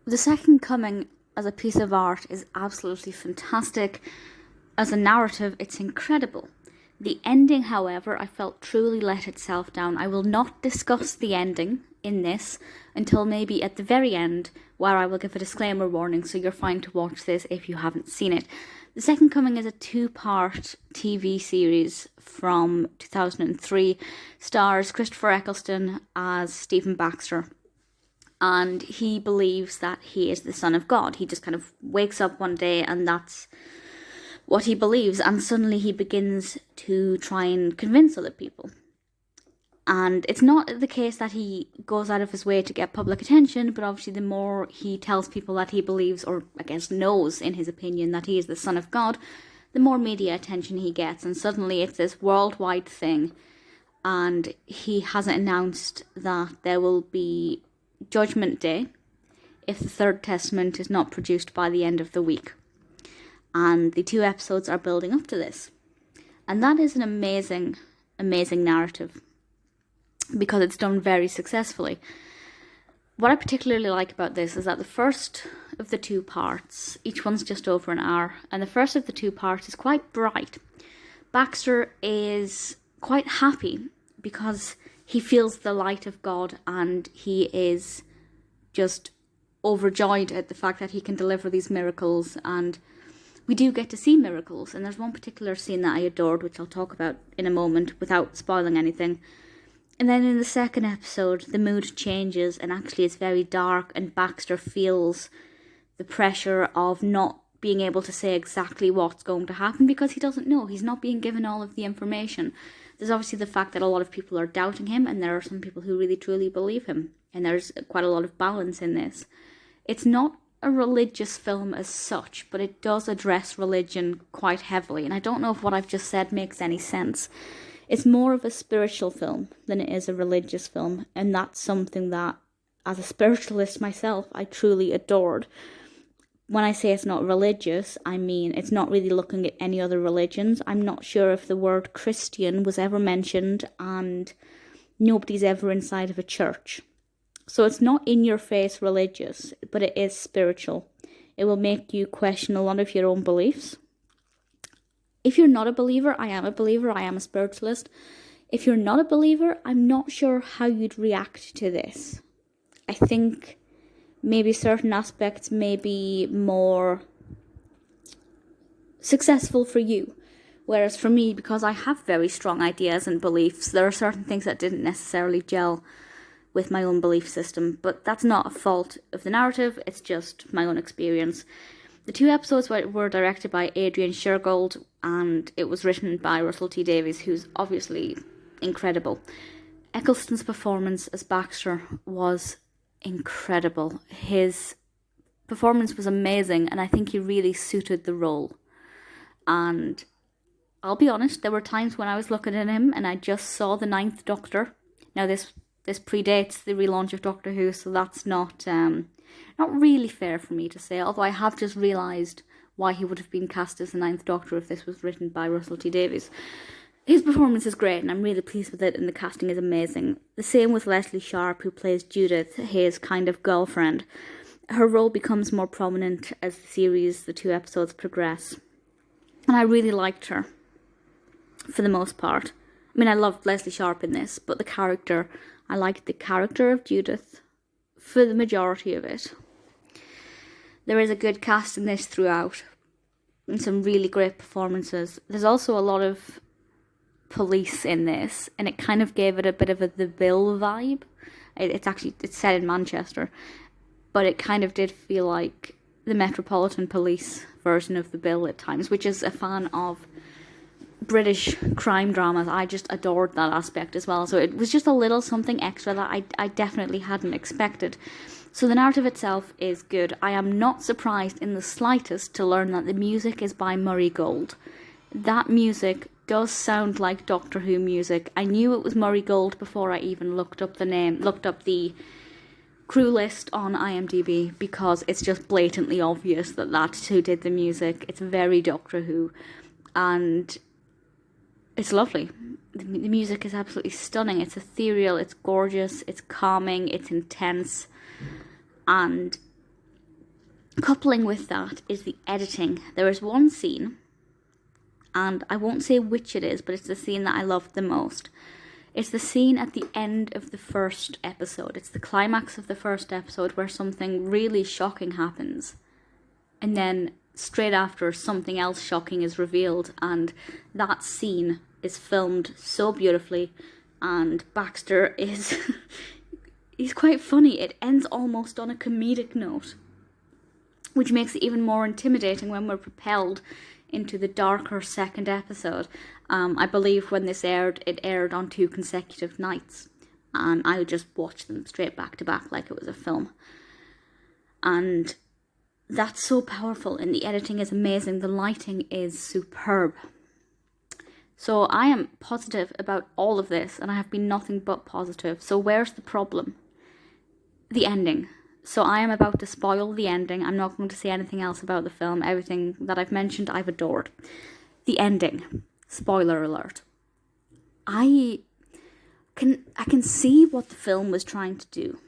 The Second Coming as a piece of art is absolutely fantastic. As a narrative, it's incredible. The ending, however, I felt truly let itself down. I will not discuss the ending in this until maybe at the very end, where I will give a disclaimer warning, so you're fine to watch this if you haven't seen it. The Second Coming is a 2-part TV series from 2003, stars Christopher Eccleston as Stephen Baxter, and he believes that he is the son of God. He just kind of wakes up one day and that's what he believes, and suddenly he begins to try and convince other people. And it's not the case that he goes out of his way to get public attention, but obviously the more he tells people that he believes, or I guess knows in his opinion, that he is the son of God, the more media attention he gets, and suddenly it's this worldwide thing. And he hasn't announced that there will be Judgment Day if the Third Testament is not produced by the end of the week. And the 2 episodes are building up to this. And that is an amazing, amazing narrative, because it's done very successfully. What I particularly like about this is that the first of the 2 parts, each one's just over an hour, and the first of the 2 parts is quite bright. Baxter is quite happy because he feels the light of God, and he is just overjoyed at the fact that he can deliver these miracles. And we do get to see miracles, and there's one particular scene that I adored, which I'll talk about in a moment without spoiling anything. And then in the second episode, the mood changes, and actually it's very dark, and Baxter feels the pressure of not being able to say exactly what's going to happen, because he doesn't know. He's not being given all of the information. There's obviously the fact that a lot of people are doubting him, and there are some people who really truly believe him, and there's quite a lot of balance in this. It's not a religious film as such, but it does address religion quite heavily, and I don't know if what I've just said makes any sense. It's more of a spiritual film than it is a religious film, and that's something that, as a spiritualist myself, I truly adored. When I say it's not religious, I mean it's not really looking at any other religions. I'm not sure if the word Christian was ever mentioned, and nobody's ever inside of a church. So it's not in-your-face religious, but it is spiritual. It will make you question a lot of your own beliefs. If you're not a believer, I am a believer, I am a spiritualist. If you're not a believer, I'm not sure how you'd react to this. I think maybe certain aspects may be more successful for you. Whereas for me, because I have very strong ideas and beliefs, there are certain things that didn't necessarily gel with my own belief system. But that's not a fault of the narrative, it's just my own experience. The 2 episodes were directed by Adrian Shergold, and it was written by Russell T Davies, who's obviously incredible. Eccleston's performance as Baxter was incredible. His performance was amazing, and I think he really suited the role. And I'll be honest, there were times when I was looking at him and I just saw the 9th Doctor. Now this predates the relaunch of Doctor Who, so that's not really fair for me to say, although I have just realised why he would have been cast as the 9th Doctor if this was written by Russell T Davies. His performance is great, and I'm really pleased with it, and the casting is amazing. The same with Lesley Sharp, who plays Judith, his kind of girlfriend. Her role becomes more prominent as the 2 episodes progress, and I really liked her, for the most part. I mean, I loved Lesley Sharp in this, but I liked the character of Judith for the majority of it. There is a good cast in this throughout, and some really great performances. There's also a lot of police in this, and it kind of gave it a bit of The Bill vibe. It's set in Manchester, but it kind of did feel like the Metropolitan Police version of The Bill at times, which is a fan of British crime dramas. I just adored that aspect as well, so it was just a little something extra that I definitely hadn't expected. So the narrative itself is good. I am not surprised in the slightest to learn that the music is by Murray Gold. That music does sound like Doctor Who music. I knew it was Murray Gold before I even looked up the crew list on IMDb, because it's just blatantly obvious that that's who did the music. It's very Doctor Who, and it's lovely. The music is absolutely stunning. It's ethereal, it's gorgeous, it's calming, it's intense, and Coupling with that is the editing. There is one scene, and I won't say which it is, but it's the scene that I loved the most. It's the scene at the end of the first episode. It's the climax of the first episode where something really shocking happens. And then straight after, something else shocking is revealed. And that scene is filmed so beautifully. And Baxter is... he's quite funny. It ends almost on a comedic note, which makes it even more intimidating when we're propelled into the darker second episode. I believe when this aired, it aired on 2 consecutive nights, and I would just watch them straight back to back like it was a film. And that's so powerful, and the editing is amazing. The lighting is superb. So I am positive about all of this, and I have been nothing but positive. So where's the problem? The ending. So I am about to spoil the ending. I'm not going to say anything else about the film. Everything that I've mentioned, I've adored. The ending. Spoiler alert. I can see what the film was trying to do.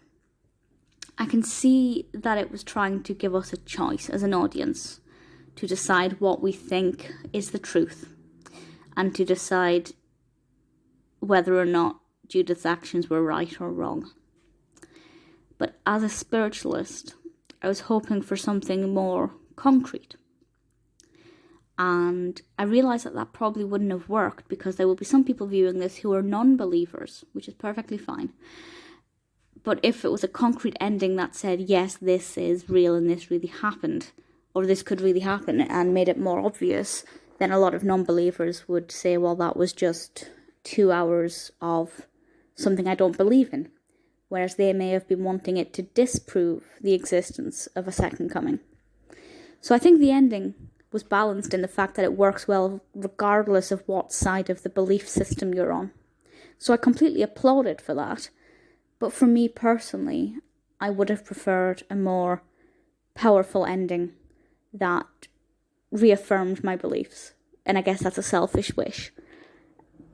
I can see that it was trying to give us a choice as an audience to decide what we think is the truth, and to decide whether or not Judith's actions were right or wrong. But as a spiritualist, I was hoping for something more concrete. And I realised that that probably wouldn't have worked, because there will be some people viewing this who are non-believers, which is perfectly fine. But if it was a concrete ending that said, yes, this is real and this really happened, or this could really happen, and made it more obvious, then a lot of non-believers would say, well, that was just 2 hours of something I don't believe in. Whereas they may have been wanting it to disprove the existence of a second coming. So I think the ending was balanced in the fact that it works well regardless of what side of the belief system you're on. So I completely applaud it for that. But for me personally, I would have preferred a more powerful ending that reaffirmed my beliefs. And I guess that's a selfish wish.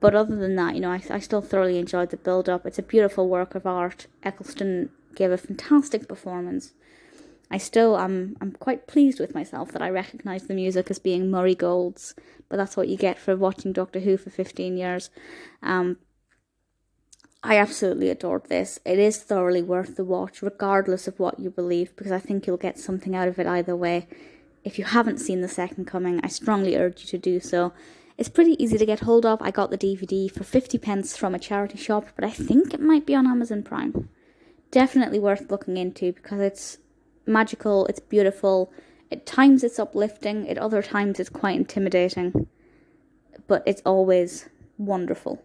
But other than that, I still thoroughly enjoyed the build-up. It's a beautiful work of art. Eccleston gave a fantastic performance. I'm quite pleased with myself that I recognise the music as being Murray Gold's, but that's what you get for watching Doctor Who for 15 years. I absolutely adored this. It is thoroughly worth the watch, regardless of what you believe, because I think you'll get something out of it either way. If you haven't seen The Second Coming, I strongly urge you to do so. It's pretty easy to get hold of. I got the DVD for 50p from a charity shop, but I think it might be on Amazon Prime. Definitely worth looking into, because it's magical, it's beautiful. At times it's uplifting, at other times it's quite intimidating. But it's always wonderful.